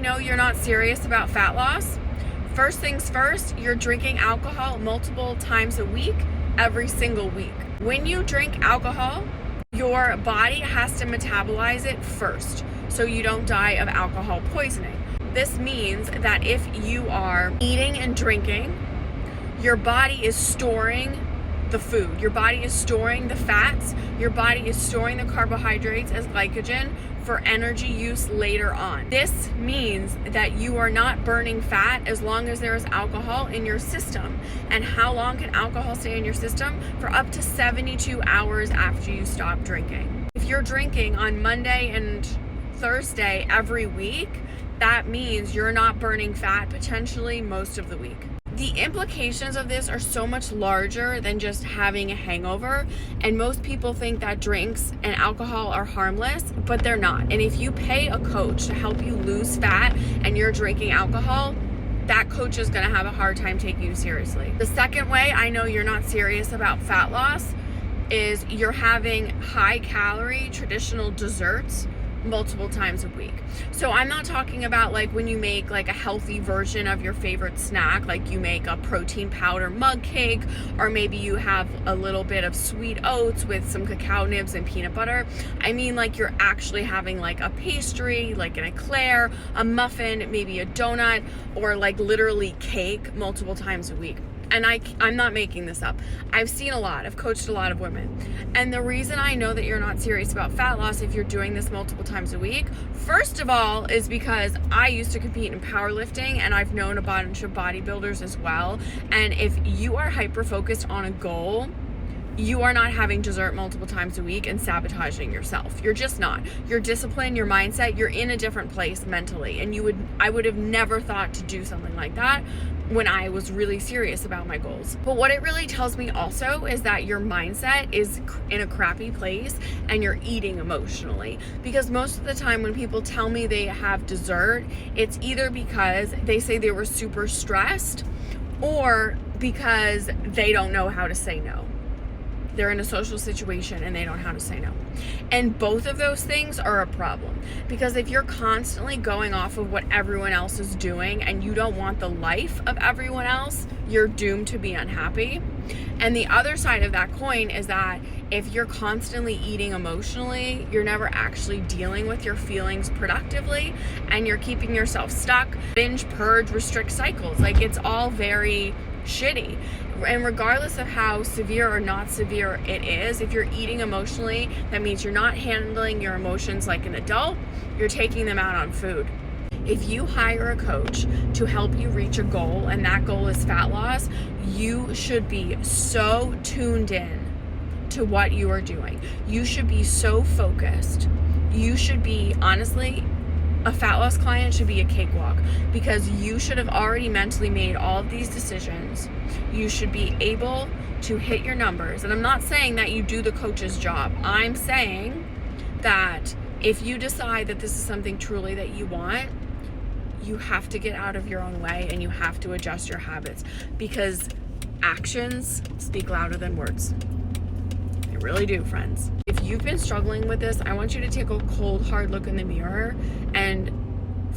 know you're not serious about fat loss? First things first, you're drinking alcohol multiple times a week, every single week. When you drink alcohol, your body has to metabolize it first so you don't die of alcohol poisoning. This means that if you are eating and drinking, your body is storing the food. Your body is storing the fats. Your body is storing the carbohydrates as glycogen for energy use later on. This means that you are not burning fat as long as there is alcohol in your system. And how long can alcohol stay in your system? For up to 72 hours after you stop drinking. If you're drinking on Monday and Thursday every week, that means you're not burning fat potentially most of the week. The implications of this are so much larger than just having a hangover, and most people think that drinks and alcohol are harmless, but they're not. And if you pay a coach to help you lose fat and you're drinking alcohol, that coach is gonna have a hard time taking you seriously. The second way I know you're not serious about fat loss is you're having high calorie traditional desserts multiple times a week. So I'm not talking about like when you make like a healthy version of your favorite snack, like you make a protein powder mug cake, or maybe you have a little bit of sweet oats with some cacao nibs and peanut butter. I mean like you're actually having like a pastry, like an eclair, a muffin, maybe a donut, or like literally cake multiple times a week. And I'm not making this up. I've seen a lot. I've coached a lot of women. And the reason I know that you're not serious about fat loss if you're doing this multiple times a week, first of all, is because I used to compete in powerlifting and I've known a bunch of bodybuilders as well. And if you are hyper-focused on a goal, you are not having dessert multiple times a week and sabotaging yourself. You're just not. Your discipline, your mindset, you're in a different place mentally. And I would have never thought to do something like that when I was really serious about my goals. But what it really tells me also is that your mindset is in a crappy place and you're eating emotionally. Because most of the time when people tell me they have dessert, it's either because they say they were super stressed or because they don't know how to say no. They're in a social situation and they don't know how to say no. And both of those things are a problem, because if you're constantly going off of what everyone else is doing and you don't want the life of everyone else, you're doomed to be unhappy. And the other side of that coin is that if you're constantly eating emotionally, you're never actually dealing with your feelings productively and you're keeping yourself stuck. Binge, purge, restrict cycles. Like it's all very shitty. And regardless of how severe or not severe it is, if you're eating emotionally, that means you're not handling your emotions like an adult, you're taking them out on food. If you hire a coach to help you reach a goal and that goal is fat loss, you should be so tuned in to what you are doing. You should be so focused. You should be, honestly, a fat loss client should be a cakewalk, because you should have already mentally made all of these decisions. You should be able to hit your numbers. And I'm not saying that you do the coach's job. I'm saying that if you decide that this is something truly that you want, you have to get out of your own way and you have to adjust your habits, because actions speak louder than words. They really do, friends. If you've been struggling with this, I want you to take a cold, hard look in the mirror and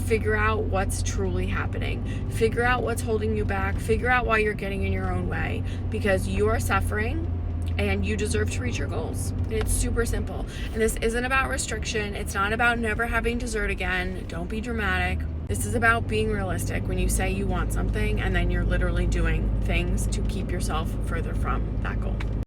figure out what's truly happening. Figure out what's holding you back. Figure out why you're getting in your own way, because you are suffering and you deserve to reach your goals. It's super simple. And this isn't about restriction. It's not about never having dessert again. Don't be dramatic. This is about being realistic when you say you want something and then you're literally doing things to keep yourself further from that goal.